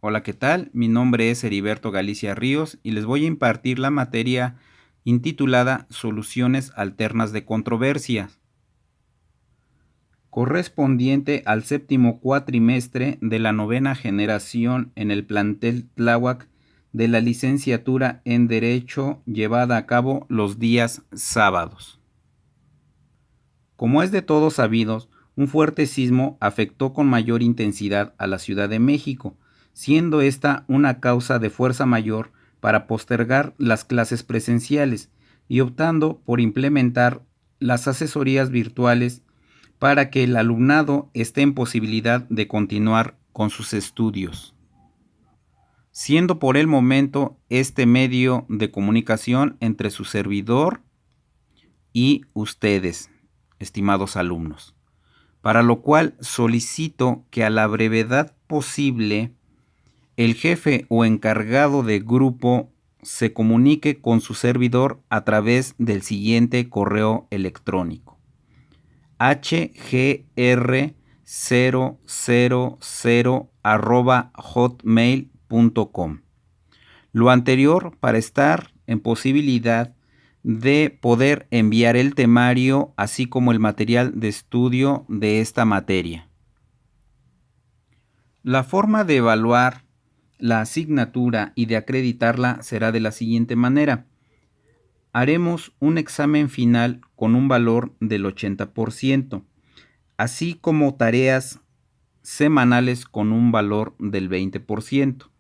Hola, ¿qué tal? Mi nombre es Heriberto Galicia Ríos y les voy a impartir la materia intitulada Soluciones Alternas de Controversias, correspondiente al séptimo cuatrimestre de la novena generación en el plantel Tláhuac de la licenciatura en Derecho llevada a cabo los días sábados. Como es de todos sabidos, un fuerte sismo afectó con mayor intensidad a la Ciudad de México, siendo esta una causa de fuerza mayor para postergar las clases presenciales y optando por implementar las asesorías virtuales para que el alumnado esté en posibilidad de continuar con sus estudios, siendo por el momento este medio de comunicación entre su servidor y ustedes, estimados alumnos, para lo cual solicito que a la brevedad posible el jefe o encargado de grupo se comunique con su servidor a través del siguiente correo electrónico: hgr000@hotmail.com. Lo anterior para estar en posibilidad de poder enviar el temario así como el material de estudio de esta materia. La forma de evaluar la asignatura y de acreditarla será de la siguiente manera. Haremos un examen final con un valor del 80%, así como tareas semanales con un valor del 20%,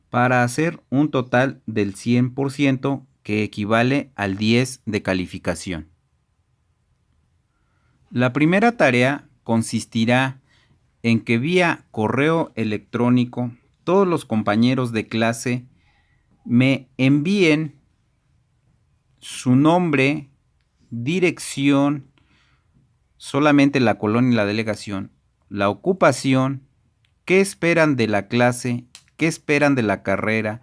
para hacer un total del 100% que equivale al 10 de calificación. La primera tarea consistirá en que vía correo electrónico todos los compañeros de clase me envíen su nombre, dirección, solamente la colonia y la delegación, la ocupación, qué esperan de la clase, qué esperan de la carrera,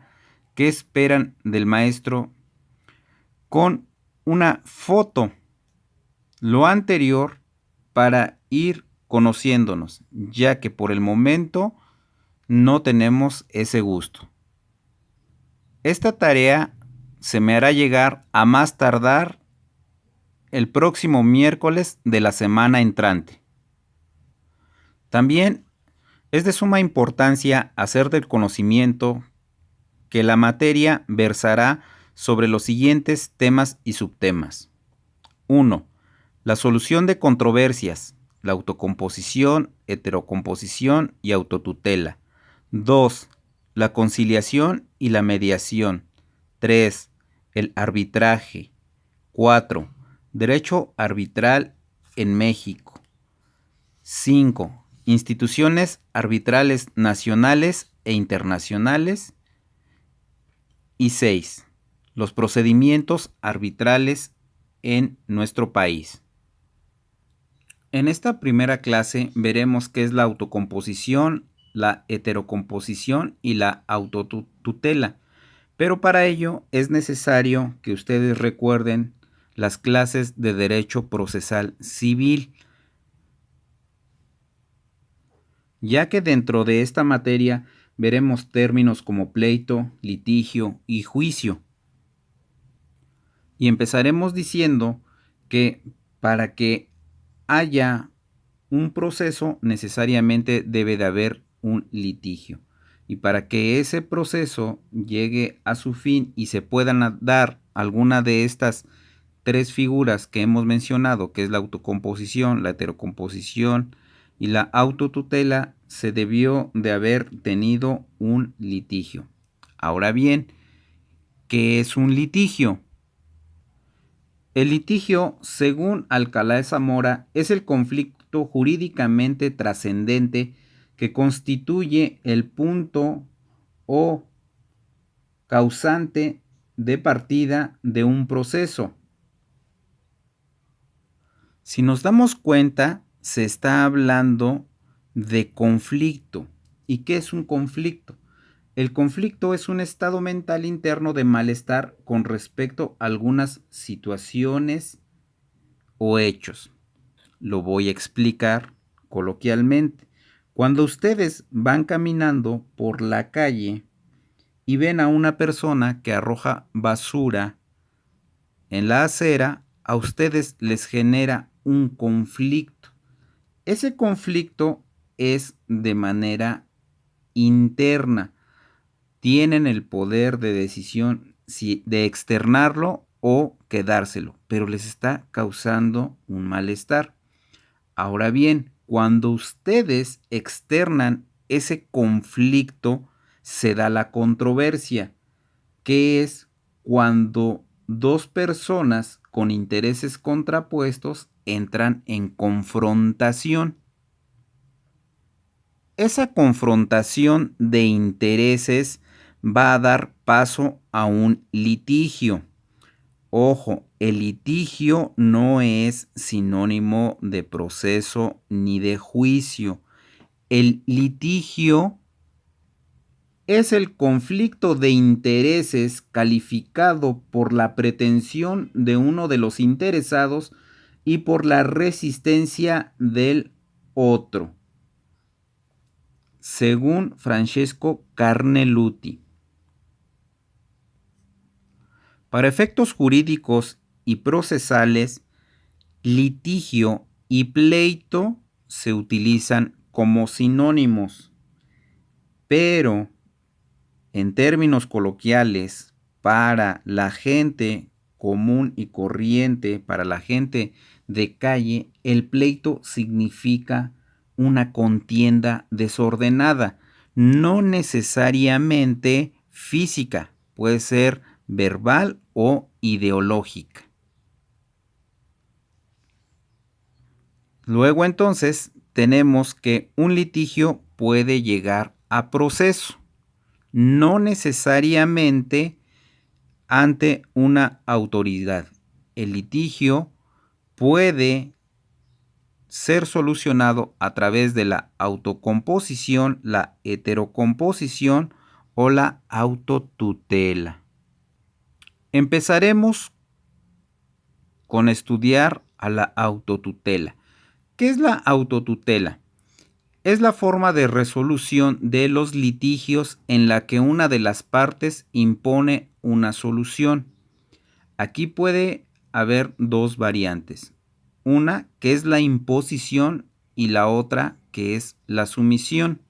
qué esperan del maestro, con una foto, lo anterior, para ir conociéndonos, ya que por el momento no tenemos ese gusto. Esta tarea se me hará llegar a más tardar el próximo miércoles de la semana entrante. También es de suma importancia hacer del conocimiento que la materia versará sobre los siguientes temas y subtemas. 1. La solución de controversias, la autocomposición, heterocomposición y autotutela. 2. La conciliación y la mediación. 3. El arbitraje. 4. Derecho arbitral en México. 5. Instituciones arbitrales nacionales e internacionales. Y 6. Los procedimientos arbitrales en nuestro país. En esta primera clase veremos qué es la autocomposición, la heterocomposición y la autotutela, pero para ello es necesario que ustedes recuerden las clases de Derecho Procesal Civil, ya que dentro de esta materia veremos términos como pleito, litigio y juicio. Y empezaremos diciendo que para que haya un proceso necesariamente debe de haber un litigio. Y para que ese proceso llegue a su fin y se puedan dar alguna de estas tres figuras que hemos mencionado, que es la autocomposición, la heterocomposición y la autotutela, se debió de haber tenido un litigio. Ahora bien, ¿qué es un litigio? El litigio, según Alcalá de Zamora, es el conflicto jurídicamente trascendente que constituye el punto o causante de partida de un proceso. Si nos damos cuenta, se está hablando de conflicto. ¿Y qué es un conflicto? El conflicto es un estado mental interno de malestar con respecto a algunas situaciones o hechos. Lo voy a explicar coloquialmente. Cuando ustedes van caminando por la calle y ven a una persona que arroja basura en la acera, a ustedes les genera un conflicto. Ese conflicto es de manera interna. Tienen el poder de decisión de externarlo o quedárselo, pero les está causando un malestar. Ahora bien, cuando ustedes externan ese conflicto, se da la controversia, que es cuando dos personas con intereses contrapuestos entran en confrontación. Esa confrontación de intereses va a dar paso a un litigio. Ojo, el litigio no es sinónimo de proceso ni de juicio. El litigio es el conflicto de intereses calificado por la pretensión de uno de los interesados y por la resistencia del otro, según Francesco Carneluti. Para efectos jurídicos y procesales, litigio y pleito se utilizan como sinónimos, pero en términos coloquiales, para la gente común y corriente, para la gente de calle, el pleito significa una contienda desordenada, no necesariamente física, puede ser verbal o ideológica. Luego entonces tenemos que un litigio puede llegar a proceso, no necesariamente ante una autoridad. El litigio puede ser solucionado a través de la autocomposición, la heterocomposición o la autotutela. Empezaremos con estudiar a la autotutela. ¿Qué es la autotutela? Es la forma de resolución de los litigios en la que una de las partes impone una solución. Aquí puede haber dos variantes. Una que es la imposición y la otra que es la sumisión.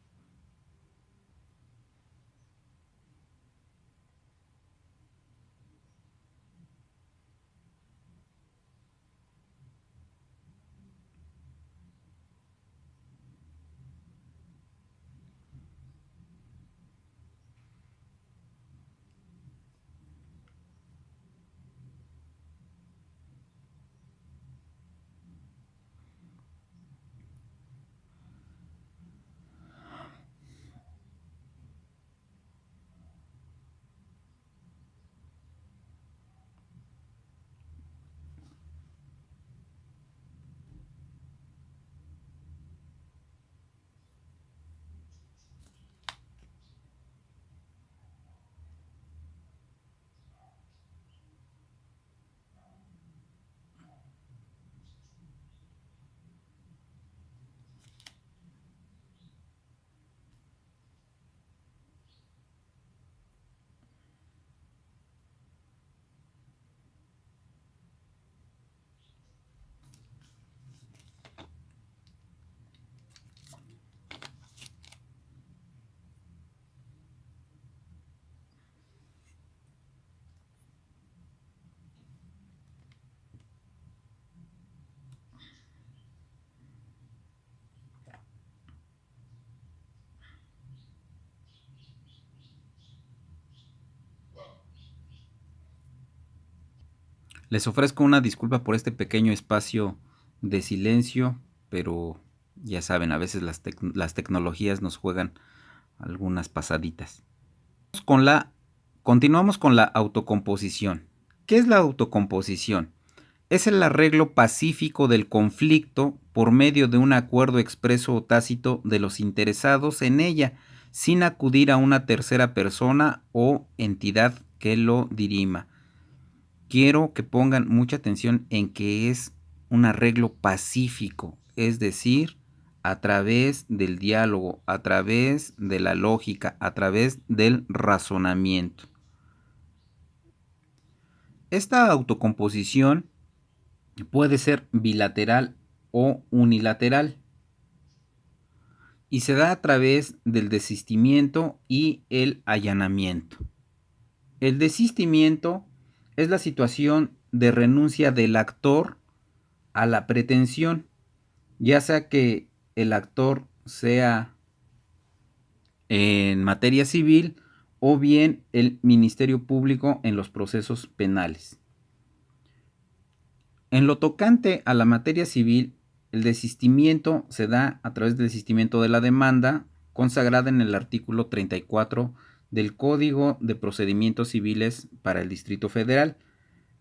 Les ofrezco una disculpa por este pequeño espacio de silencio, pero ya saben, a veces las tecnologías nos juegan algunas pasaditas. Continuamos con la autocomposición. ¿Qué es la autocomposición? Es el arreglo pacífico del conflicto por medio de un acuerdo expreso o tácito de los interesados en ella, sin acudir a una tercera persona o entidad que lo dirima. Quiero que pongan mucha atención en que es un arreglo pacífico, es decir, a través del diálogo, a través de la lógica, a través del razonamiento. Esta autocomposición puede ser bilateral o unilateral y se da a través del desistimiento y el allanamiento. El desistimiento es la situación de renuncia del actor a la pretensión, ya sea que el actor sea en materia civil o bien el Ministerio Público en los procesos penales. En lo tocante a la materia civil, el desistimiento se da a través del desistimiento de la demanda consagrada en el artículo 34 del Código de Procedimientos Civiles para el Distrito Federal.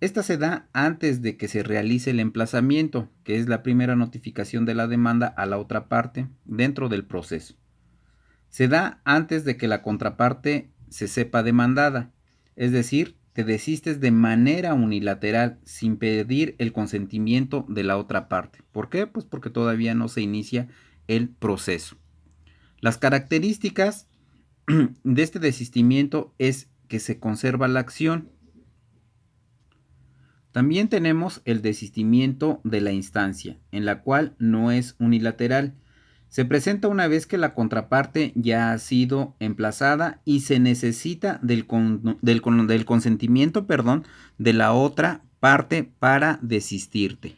Esta se da antes de que se realice el emplazamiento, que es la primera notificación de la demanda a la otra parte dentro del proceso. Se da antes de que la contraparte se sepa demandada, es decir, te desistes de manera unilateral sin pedir el consentimiento de la otra parte. ¿Por qué? Pues porque todavía no se inicia el proceso. Las características de este desistimiento es que se conserva la acción. También tenemos el desistimiento de la instancia, en la cual no es unilateral. Se presenta una vez que la contraparte ya ha sido emplazada y se necesita del consentimiento, de la otra parte para desistirte.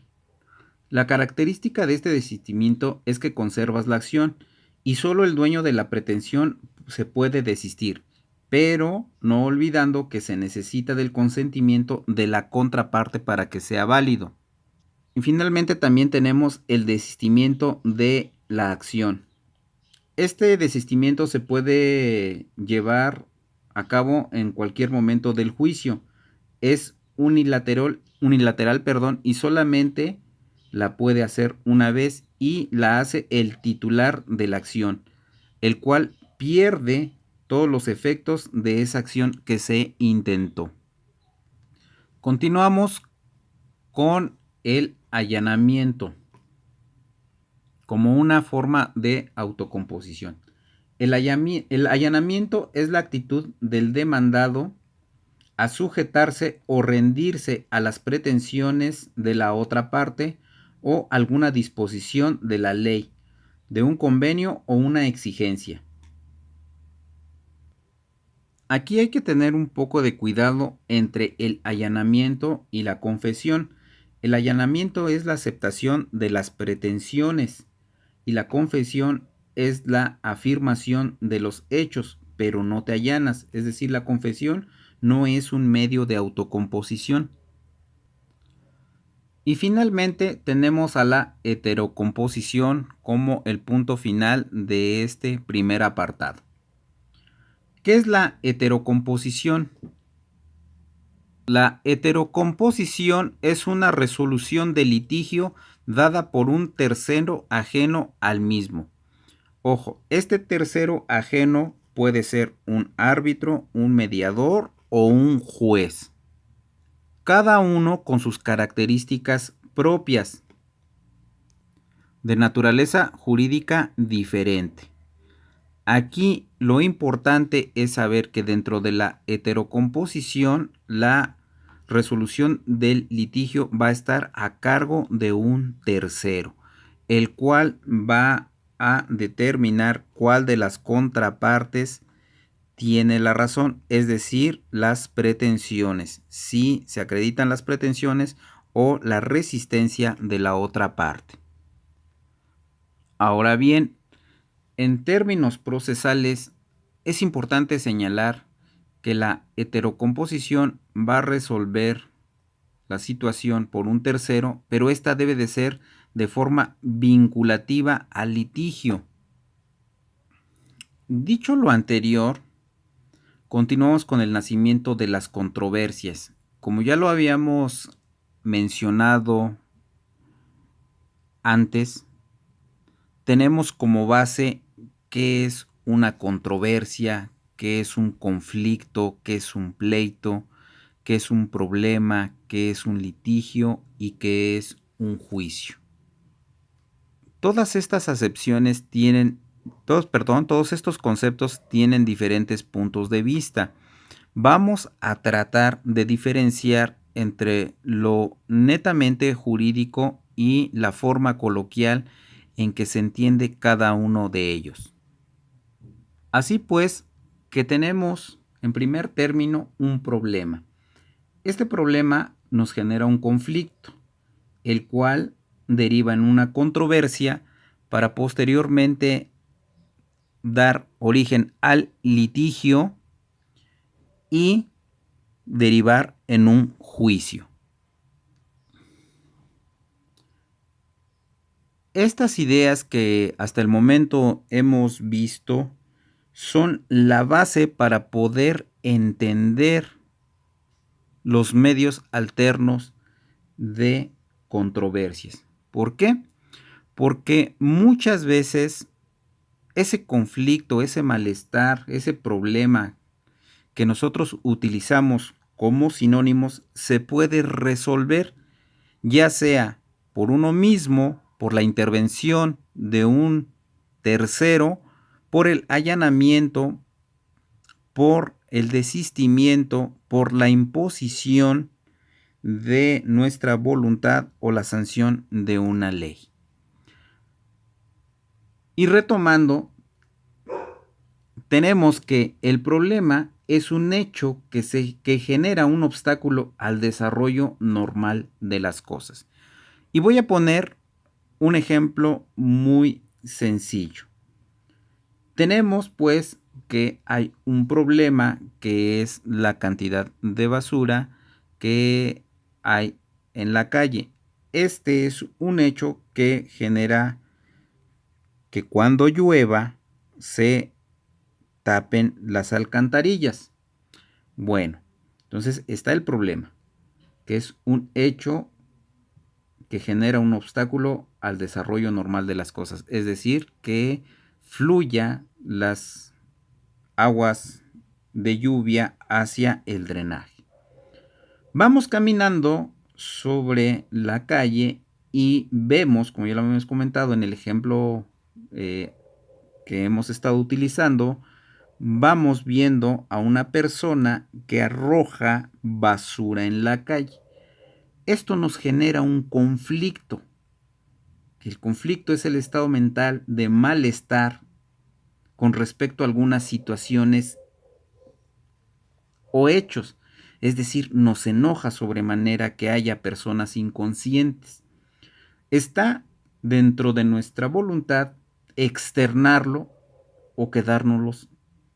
La característica de este desistimiento es que conservas la acción y solo el dueño de la pretensión se puede desistir, pero no olvidando que se necesita del consentimiento de la contraparte para que sea válido. Y finalmente también tenemos el desistimiento de la acción. Este desistimiento se puede llevar a cabo en cualquier momento del juicio. Es unilateral, y solamente la puede hacer una vez y la hace el titular de la acción, el cual pierde todos los efectos de esa acción que se intentó. Continuamos con el allanamiento como una forma de autocomposición. El allanamiento es la actitud del demandado a sujetarse o rendirse a las pretensiones de la otra parte o alguna disposición de la ley, de un convenio o una exigencia. Aquí hay que tener un poco de cuidado entre el allanamiento y la confesión. El allanamiento es la aceptación de las pretensiones y la confesión es la afirmación de los hechos, pero no te allanas. Es decir, la confesión no es un medio de autocomposición. Y finalmente tenemos a la heterocomposición como el punto final de este primer apartado. ¿Qué es la heterocomposición? La heterocomposición es una resolución de litigio dada por un tercero ajeno al mismo. Ojo, este tercero ajeno puede ser un árbitro, un mediador o un juez. Cada uno con sus características propias, de naturaleza jurídica diferente. Aquí lo importante es saber que dentro de la heterocomposición, la resolución del litigio va a estar a cargo de un tercero, el cual va a determinar cuál de las contrapartes tiene la razón, es decir, las pretensiones, si se acreditan las pretensiones o la resistencia de la otra parte. Ahora bien, en términos procesales, es importante señalar que la heterocomposición va a resolver la situación por un tercero, pero esta debe de ser de forma vinculativa al litigio. Dicho lo anterior, continuamos con el nacimiento de las controversias. Como ya lo habíamos mencionado antes, tenemos como base qué es una controversia, qué es un conflicto, qué es un pleito, qué es un problema, qué es un litigio y qué es un juicio. Todas estas acepciones tienen, todos estos conceptos tienen diferentes puntos de vista. Vamos a tratar de diferenciar entre lo netamente jurídico y la forma coloquial en que se entiende cada uno de ellos. Así pues, que tenemos en primer término un problema. Este problema nos genera un conflicto, el cual deriva en una controversia para posteriormente dar origen al litigio y derivar en un juicio. Estas ideas que hasta el momento hemos visto son la base para poder entender los medios alternos de controversias. ¿Por qué? Porque muchas veces ese conflicto, ese malestar, ese problema que nosotros utilizamos como sinónimos se puede resolver, ya sea por uno mismo, por la intervención de un tercero, por el allanamiento, por el desistimiento, por la imposición de nuestra voluntad o la sanción de una ley. Y retomando, tenemos que el problema es un hecho que genera un obstáculo al desarrollo normal de las cosas. Y voy a poner un ejemplo muy sencillo. Tenemos pues que hay un problema que es la cantidad de basura que hay en la calle. Este es un hecho que genera que cuando llueva se tapen las alcantarillas. Bueno, entonces está el problema, que es un hecho que genera un obstáculo al desarrollo normal de las cosas, es decir, que fluya las aguas de lluvia hacia el drenaje. Vamos caminando sobre la calle y vemos, como ya lo habíamos comentado en el ejemplo que hemos estado utilizando, vamos viendo a una persona que arroja basura en la calle. Esto nos genera un conflicto. El conflicto es el estado mental de malestar con respecto a algunas situaciones o hechos. Es decir, nos enoja sobremanera que haya personas inconscientes. Está dentro de nuestra voluntad externarlo o quedárnoslos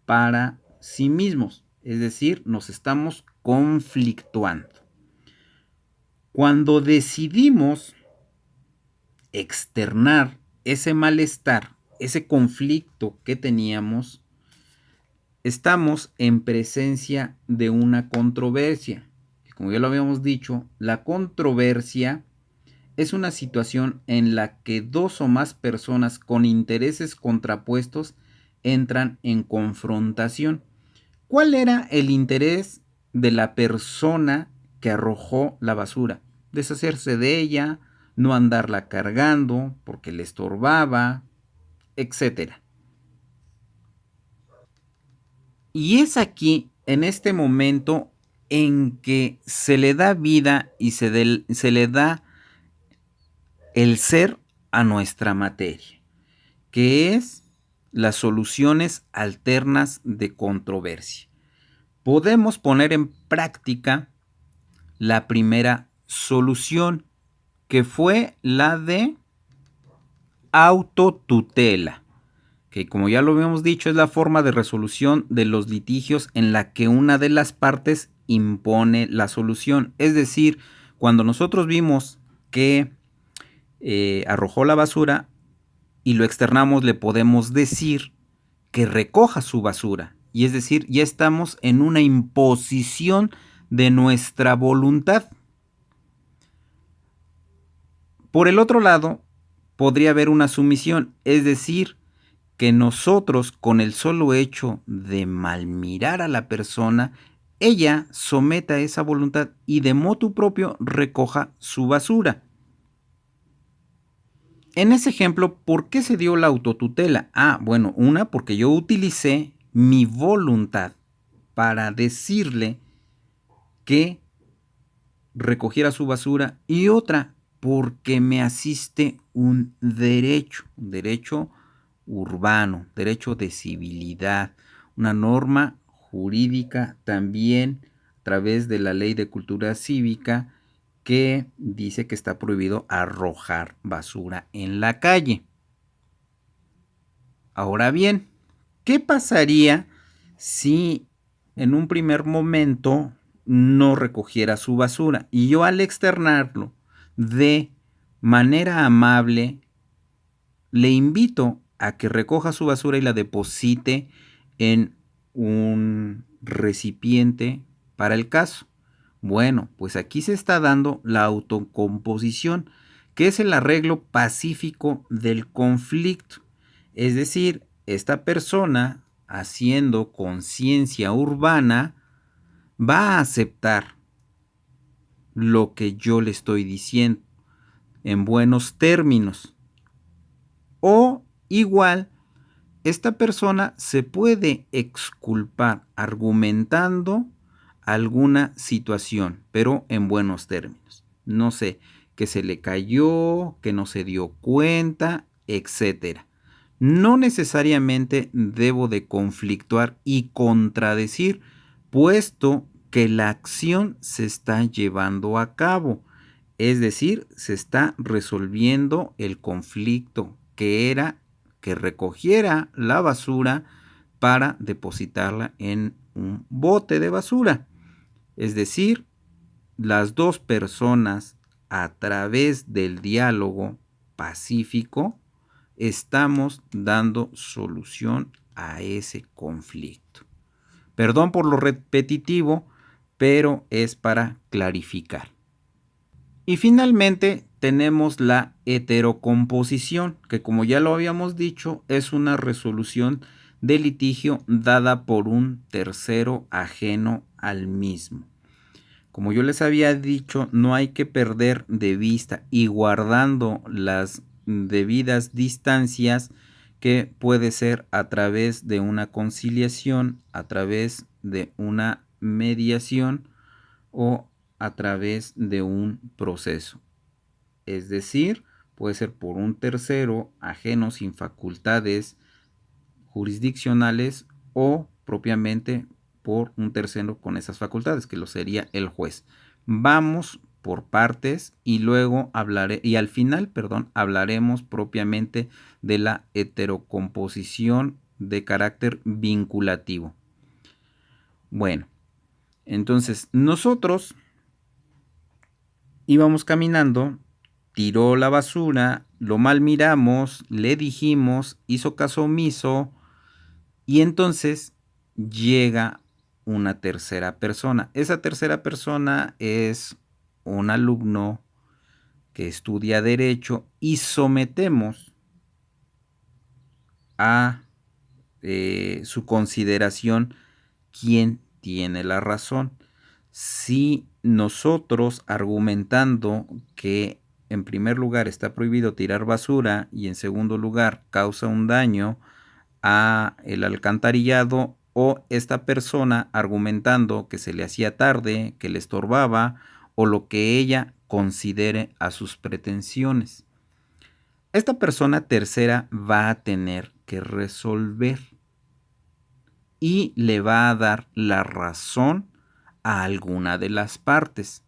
para sí mismos. Es decir, nos estamos conflictuando. Cuando decidimos externar ese malestar, ese conflicto que teníamos, estamos en presencia de una controversia. Como ya lo habíamos dicho, la controversia es una situación en la que dos o más personas con intereses contrapuestos entran en confrontación. ¿Cuál era el interés de la persona que arrojó la basura? Deshacerse de ella, no andarla cargando porque le estorbaba, etc. Y es aquí, en este momento, en que se le da vida y se le da el ser a nuestra materia, que es las soluciones alternas de controversia. Podemos poner en práctica la primera solución, que fue la de autotutela, que como ya lo habíamos dicho es la forma de resolución de los litigios en la que una de las partes impone la solución. Es decir, cuando nosotros vimos que arrojó la basura y lo externamos, le podemos decir que recoja su basura. Y es decir, ya estamos en una imposición de nuestra voluntad. Por el otro lado, podría haber una sumisión, es decir, que nosotros con el solo hecho de malmirar a la persona, ella someta esa voluntad y de motu propio recoja su basura. En ese ejemplo, ¿por qué se dio la autotutela? Bueno, una, porque yo utilicé mi voluntad para decirle que recogiera su basura, y otra, porque me asiste un derecho urbano, derecho de civilidad, una norma jurídica también a través de la Ley de Cultura Cívica que dice que está prohibido arrojar basura en la calle. Ahora bien, ¿qué pasaría si en un primer momento no recogiera su basura? Y yo, al externarlo de manera amable, le invito a que recoja su basura y la deposite en un recipiente para el caso. Bueno, pues aquí se está dando la autocomposición, que es el arreglo pacífico del conflicto. Es decir, esta persona, haciendo conciencia urbana, va a aceptar lo que yo le estoy diciendo en buenos términos. O igual, esta persona se puede exculpar argumentando alguna situación, pero en buenos términos. No sé, que se le cayó, que no se dio cuenta, etcétera. No necesariamente debo de conflictuar y contradecir, puesto que la acción se está llevando a cabo. Es decir, se está resolviendo el conflicto, que era que recogiera la basura para depositarla en un bote de basura. Es decir, las dos personas, a través del diálogo pacífico, estamos dando solución a ese conflicto. Perdón por lo repetitivo, pero es para clarificar. Y finalmente tenemos la heterocomposición, que, como ya lo habíamos dicho, es una resolución de litigio dada por un tercero ajeno al mismo. Como yo les había dicho, no hay que perder de vista, y guardando las debidas distancias, que puede ser a través de una conciliación, a través de una mediación o a través de un proceso. Es decir, puede ser por un tercero ajeno sin facultades jurisdiccionales, o propiamente por un tercero con esas facultades, que lo sería el juez. Vamos por partes y luego al final, hablaremos propiamente de la heterocomposición de carácter vinculativo. Bueno, entonces nosotros íbamos caminando, tiró la basura, lo mal miramos, le dijimos, hizo caso omiso, y entonces llega una tercera persona. Esa tercera persona es un alumno que estudia derecho, y sometemos a su consideración quién tiene la razón. Si nosotros, argumentando que en primer lugar está prohibido tirar basura y en segundo lugar causa un daño a el alcantarillado, o esta persona argumentando que se le hacía tarde, que le estorbaba, o lo que ella considere a sus pretensiones, esta persona tercera va a tener que resolver y le va a dar la razón a alguna de las partes.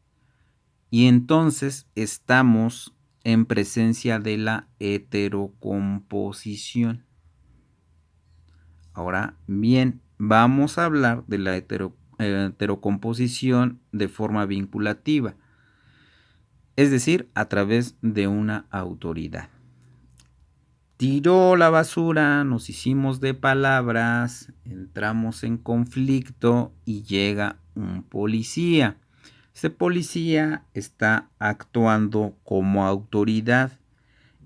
Y entonces estamos en presencia de la heterocomposición. Ahora bien, vamos a hablar de la heterocomposición de forma vinculativa, es decir, a través de una autoridad. Tiró la basura, nos hicimos de palabras, entramos en conflicto y llega un policía. Este policía está actuando como autoridad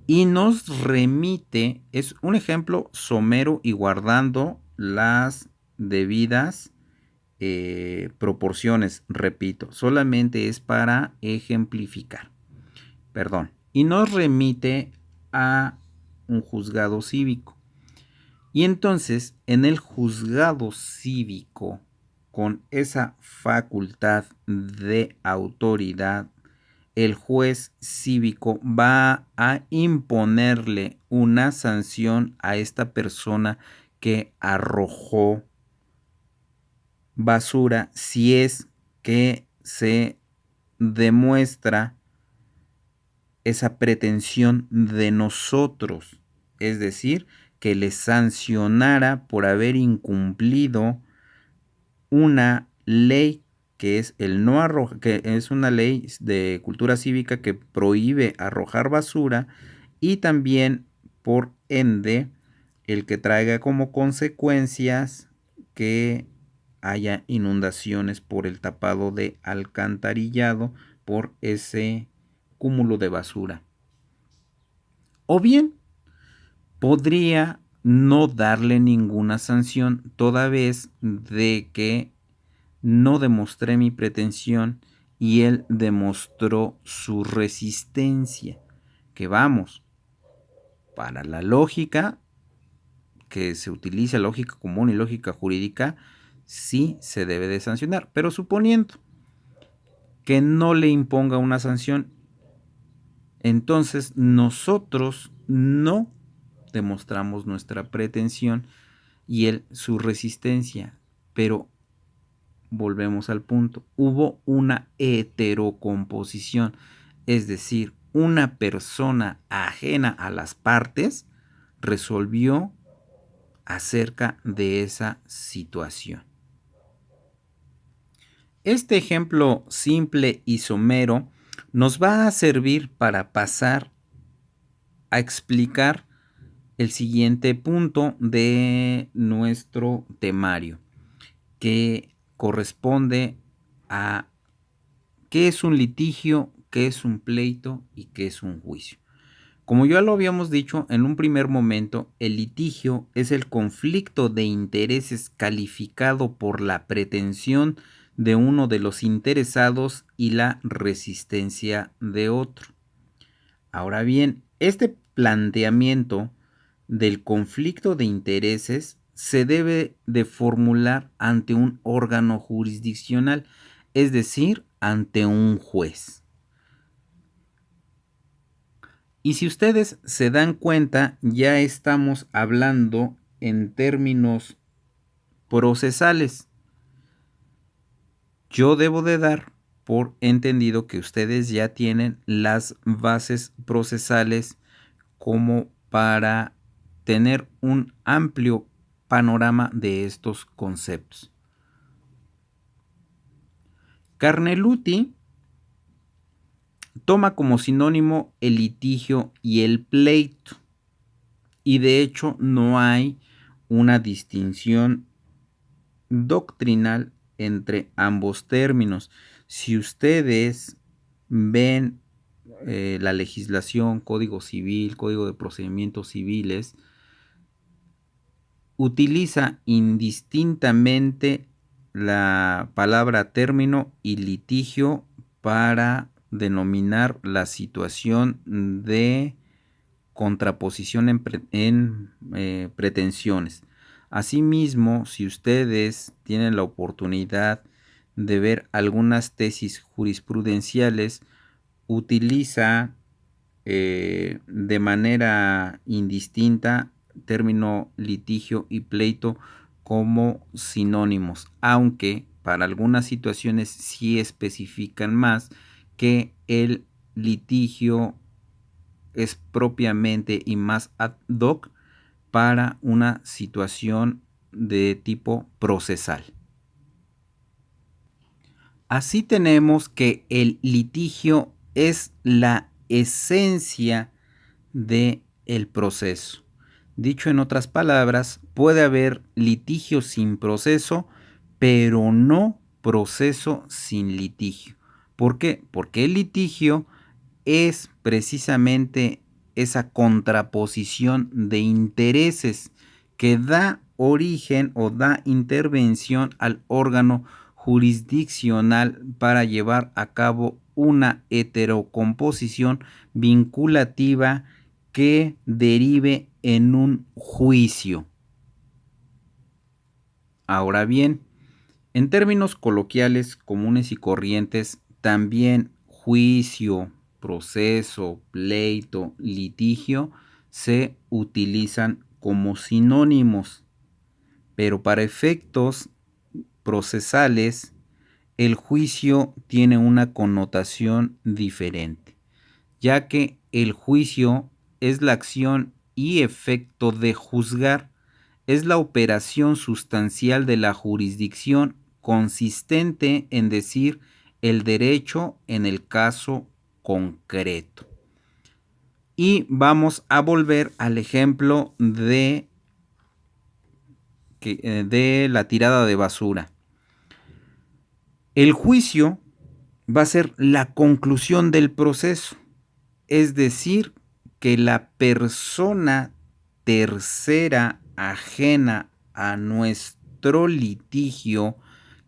y nos remite, es un ejemplo somero y guardando las debidas proporciones, repito, solamente es para ejemplificar. Y nos remite a un juzgado cívico. Y entonces, en el juzgado cívico, con esa facultad de autoridad, el juez cívico va a imponerle una sanción a esta persona que arrojó basura si es que se demuestra esa pretensión de nosotros, es decir, que le sancionara por haber incumplido una ley que es el no arrojar, que es una ley de cultura cívica que prohíbe arrojar basura, y también por ende el que traiga como consecuencias que haya inundaciones por el tapado de alcantarillado por ese cúmulo de basura. O bien podría no darle ninguna sanción toda vez de que no demostré mi pretensión y él demostró su resistencia. Que vamos, para la lógica que se utiliza, lógica común y lógica jurídica, sí se debe de sancionar, pero suponiendo que no le imponga una sanción, entonces nosotros no demostramos nuestra pretensión y él su resistencia, pero volvemos al punto, hubo una heterocomposición, es decir, una persona ajena a las partes resolvió acerca de esa situación. Este ejemplo simple y somero nos va a servir para pasar a explicar el siguiente punto de nuestro temario, que corresponde a qué es un litigio, qué es un pleito y qué es un juicio. Como ya lo habíamos dicho en un primer momento, el litigio es el conflicto de intereses calificado por la pretensión de uno de los interesados y la resistencia de otro. Ahora bien, este planteamiento del conflicto de intereses se debe de formular ante un órgano jurisdiccional, es decir, ante un juez. Y si ustedes se dan cuenta, ya estamos hablando en términos procesales. Yo debo de dar por entendido que ustedes ya tienen las bases procesales como para tener un amplio panorama de estos conceptos. Carneluti toma como sinónimo el litigio y el pleito, y de hecho no hay una distinción doctrinal entre ambos términos. Si ustedes ven la legislación, Código Civil, Código de Procedimientos Civiles, utiliza indistintamente la palabra término y litigio para denominar la situación de contraposición en pretensiones. Asimismo, si ustedes tienen la oportunidad de ver algunas tesis jurisprudenciales, utiliza de manera indistinta término litigio y pleito como sinónimos, aunque para algunas situaciones sí especifican más que el litigio es propiamente y más ad hoc para una situación de tipo procesal. Así tenemos que el litigio es la esencia del proceso. Dicho en otras palabras, puede haber litigio sin proceso, pero no proceso sin litigio. ¿Por qué? Porque el litigio es precisamente esa contraposición de intereses que da origen o da intervención al órgano jurisdiccional para llevar a cabo una heterocomposición vinculativa que derive en un juicio. Ahora bien, en términos coloquiales comunes y corrientes, también juicio, proceso, pleito, litigio se utilizan como sinónimos, pero para efectos procesales, el juicio tiene una connotación diferente, ya que el juicio es la acción y efecto de juzgar, es la operación sustancial de la jurisdicción consistente en decir el derecho en el caso concreto. Y vamos a volver al ejemplo de la tirada de basura. El juicio va a ser la conclusión del proceso, es decir, que la persona tercera ajena a nuestro litigio,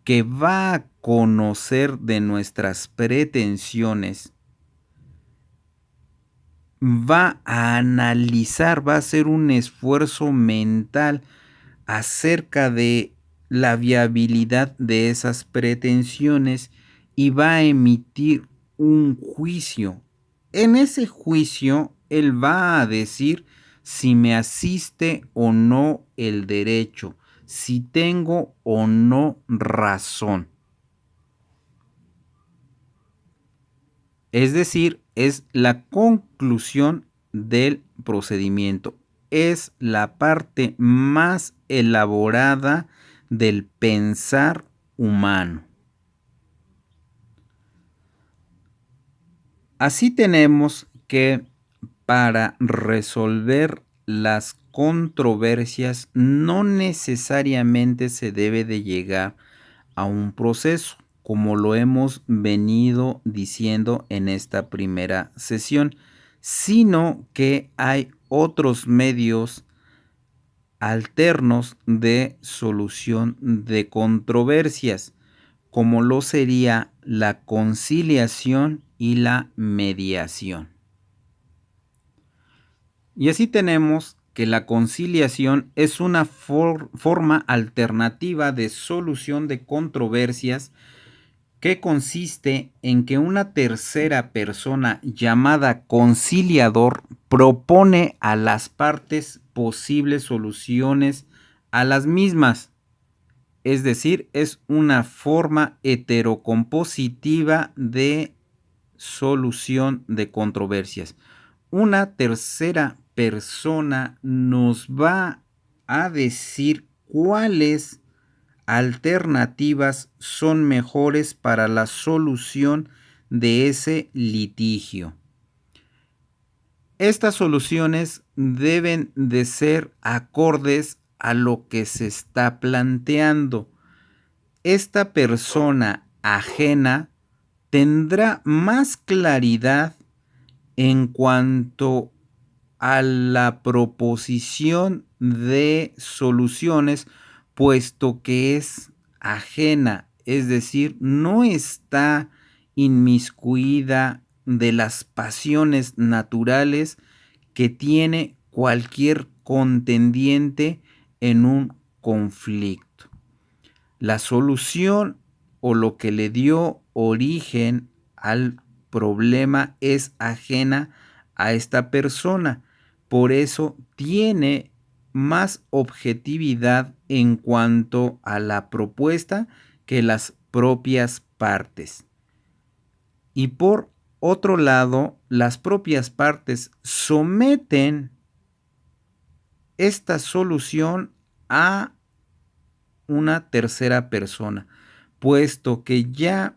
que va a conocer de nuestras pretensiones, va a analizar, va a hacer un esfuerzo mental acerca de la viabilidad de esas pretensiones y va a emitir un juicio. En ese juicio, él va a decir si me asiste o no el derecho, si tengo o no razón. Es decir, es la conclusión del procedimiento. Es la parte más elaborada del pensar humano. Así tenemos que para resolver las controversias no necesariamente se debe de llegar a un proceso, como lo hemos venido diciendo en esta primera sesión, sino que hay otros medios alternos de solución de controversias, como lo sería la conciliación y la mediación. Y así tenemos que la conciliación es una forma alternativa de solución de controversias que consiste en que una tercera persona llamada conciliador propone a las partes posibles soluciones a las mismas. Es decir, es una forma heterocompositiva de solución de controversias. Una tercera persona nos va a decir cuáles alternativas son mejores para la solución de ese litigio. Estas soluciones deben de ser acordes a lo que se está planteando. Esta persona ajena tendrá más claridad en cuanto a la proposición de soluciones, puesto que es ajena, es decir, no está inmiscuida de las pasiones naturales que tiene cualquier contendiente en un conflicto. La solución o lo que le dio origen al problema es ajena a esta persona. Por eso tiene más objetividad en cuanto a la propuesta que las propias partes. Y por otro lado, las propias partes someten esta solución a una tercera persona, puesto que ya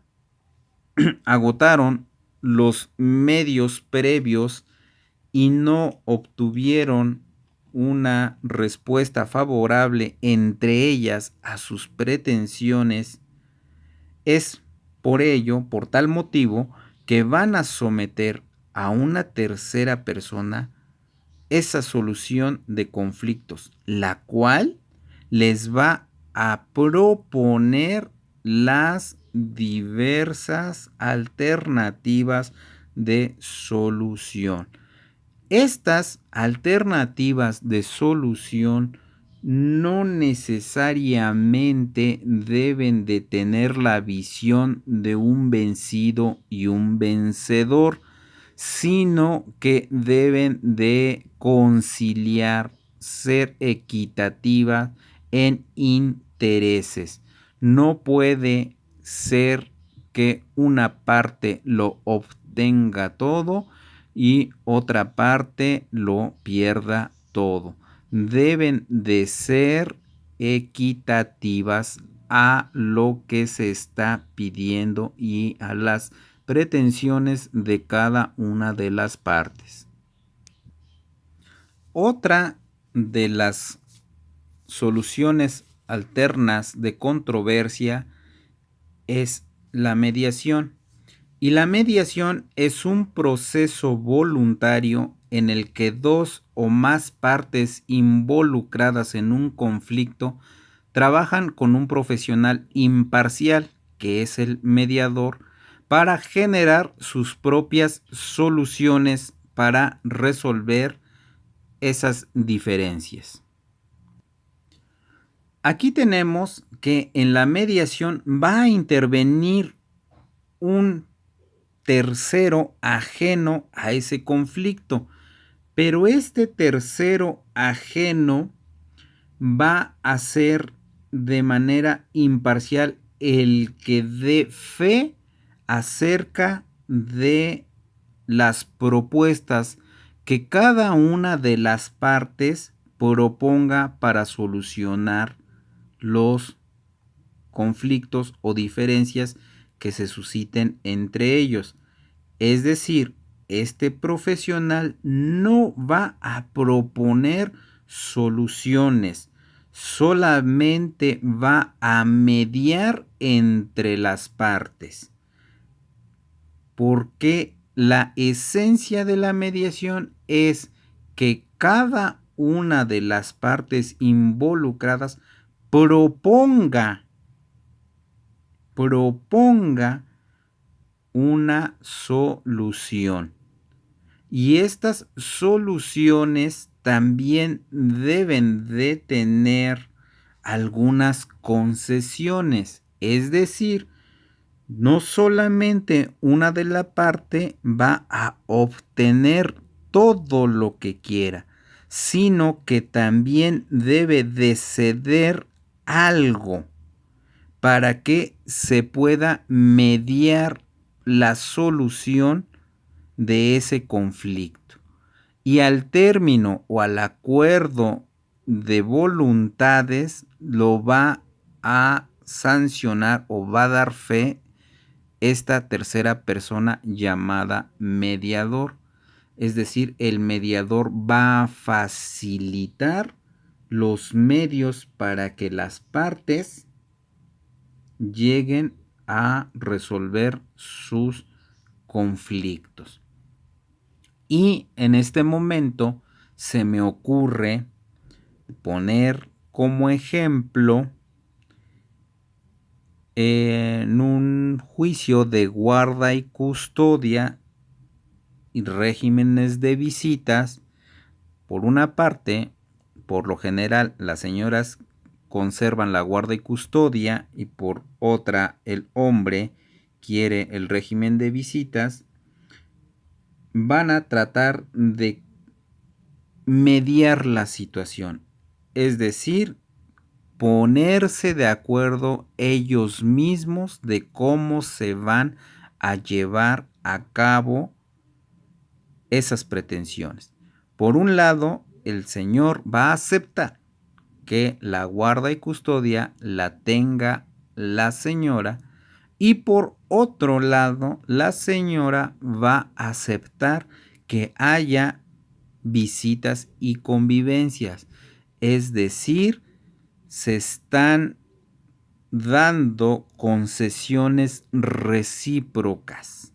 agotaron los medios previos y no obtuvieron una respuesta favorable entre ellas a sus pretensiones. Es por ello, por tal motivo, que van a someter a una tercera persona esa solución de conflictos, la cual les va a proponer las diversas alternativas de solución. Estas alternativas de solución no necesariamente deben de tener la visión de un vencido y un vencedor, sino que deben de conciliar, ser equitativas en intereses. No puede ser que una parte lo obtenga todo y otra parte lo pierda todo. Deben de ser equitativas a lo que se está pidiendo y a las pretensiones de cada una de las partes. Otra de las soluciones alternas de controversia es la mediación. Y la mediación es un proceso voluntario en el que dos o más partes involucradas en un conflicto trabajan con un profesional imparcial, que es el mediador, para generar sus propias soluciones para resolver esas diferencias. Aquí tenemos que en la mediación va a intervenir un tercero ajeno a ese conflicto, pero este tercero ajeno va a ser de manera imparcial el que dé fe acerca de las propuestas que cada una de las partes proponga para solucionar los conflictos o diferencias que se susciten entre ellos. Es decir, este profesional no va a proponer soluciones, solamente va a mediar entre las partes. Porque la esencia de la mediación es que cada una de las partes involucradas proponga una solución. Y estas soluciones también deben de tener algunas concesiones. Es decir, no solamente una de la parte va a obtener todo lo que quiera, sino que también debe de ceder algo para que se pueda mediar la solución de ese conflicto. Y al término o al acuerdo de voluntades lo va a sancionar o va a dar fe esta tercera persona llamada mediador. Es decir, el mediador va a facilitar los medios para que las partes lleguen a resolver sus conflictos. Y en este momento se me ocurre poner como ejemplo en un juicio de guarda y custodia y regímenes de visitas. Por una parte, por lo general, las señoras conservan la guarda y custodia y por otra, el hombre quiere el régimen de visitas. Van a tratar de mediar la situación, es decir, ponerse de acuerdo ellos mismos de cómo se van a llevar a cabo esas pretensiones. Por un lado, el señor va a aceptar que la guarda y custodia la tenga la señora y por otro lado, la señora va a aceptar que haya visitas y convivencias. Es decir, se están dando concesiones recíprocas.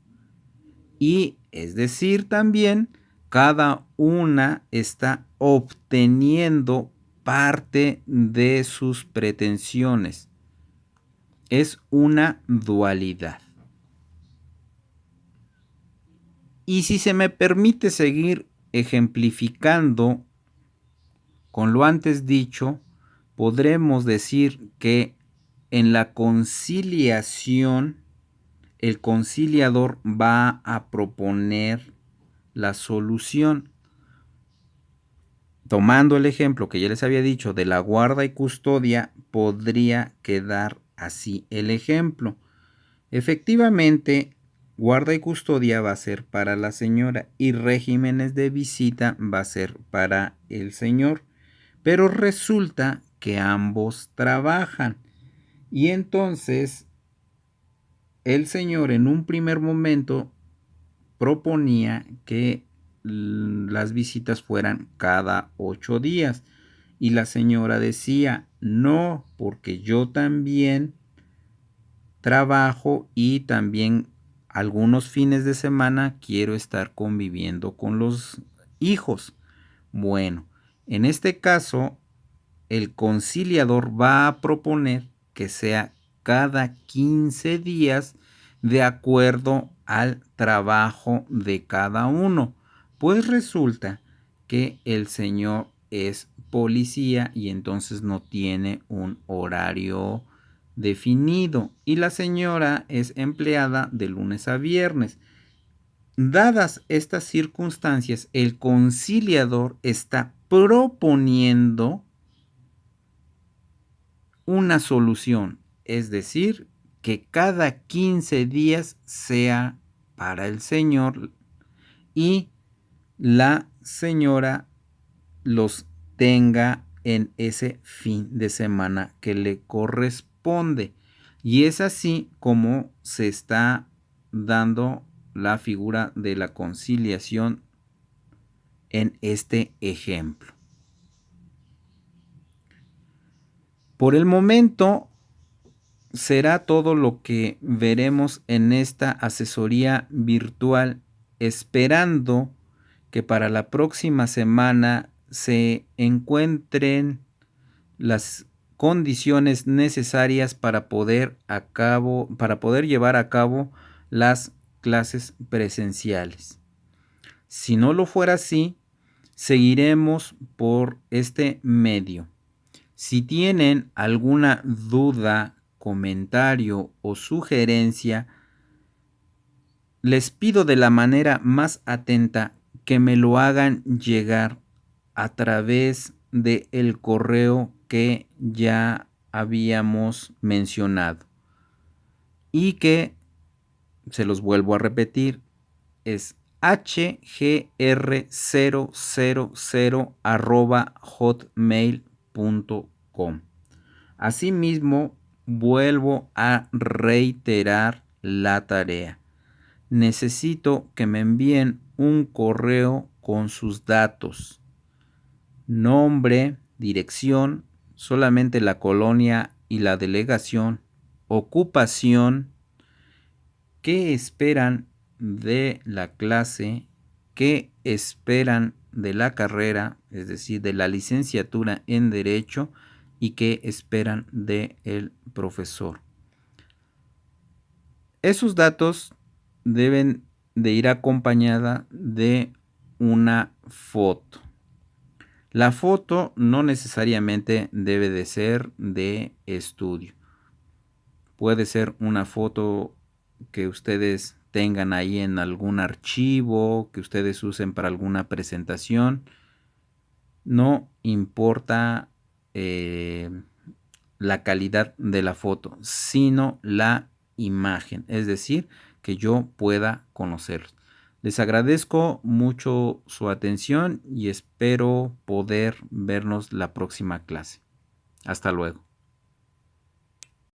Y es decir, también cada una está obteniendo parte de sus pretensiones. Es una dualidad. Y si se me permite seguir ejemplificando con lo antes dicho, podremos decir que en la conciliación, el conciliador va a proponer la solución. Tomando el ejemplo que ya les había dicho de la guarda y custodia, podría quedar así el ejemplo. Efectivamente, guarda y custodia va a ser para la señora y regímenes de visita va a ser para el señor. Pero resulta que ambos trabajan. Y entonces el señor en un primer momento proponía que las visitas fueran cada 8 días. Y la señora decía, no, porque yo también trabajo y también algunos fines de semana quiero estar conviviendo con los hijos. Bueno, en este caso, el conciliador va a proponer que sea cada 15 días de acuerdo al trabajo de cada uno. Pues resulta que el señor es policía y entonces no tiene un horario definido y la señora es empleada de lunes a viernes. Dadas estas circunstancias, el conciliador está proponiendo una solución, es decir, que cada 15 días sea para el señor y la señora los tenga en ese fin de semana que le corresponde. Y es así como se está dando la figura de la conciliación en este ejemplo. Por el momento será todo lo que veremos en esta asesoría virtual, esperando que para la próxima semana se encuentren las condiciones necesarias para poder llevar a cabo las clases presenciales. Si no lo fuera así, seguiremos por este medio. Si tienen alguna duda, comentario o sugerencia, les pido de la manera más atenta que me lo hagan llegar a través del correo que ya habíamos mencionado y que, se los vuelvo a repetir, es hgr000@hotmail.com. Asimismo, vuelvo a reiterar la tarea. Necesito que me envíen un correo con sus datos, nombre, dirección, solamente la colonia y la delegación, ocupación, qué esperan de la clase, qué esperan de la carrera, es decir, de la licenciatura en Derecho, y qué esperan del profesor. Esos datos deben de ir acompañada de una foto. La foto no necesariamente debe de ser de estudio. Puede ser una foto que ustedes tengan ahí en algún archivo, que ustedes usen para alguna presentación. No importa la calidad de la foto, sino la imagen, es decir, que yo pueda conocerlos. Les agradezco mucho su atención y espero poder vernos la próxima clase. Hasta luego.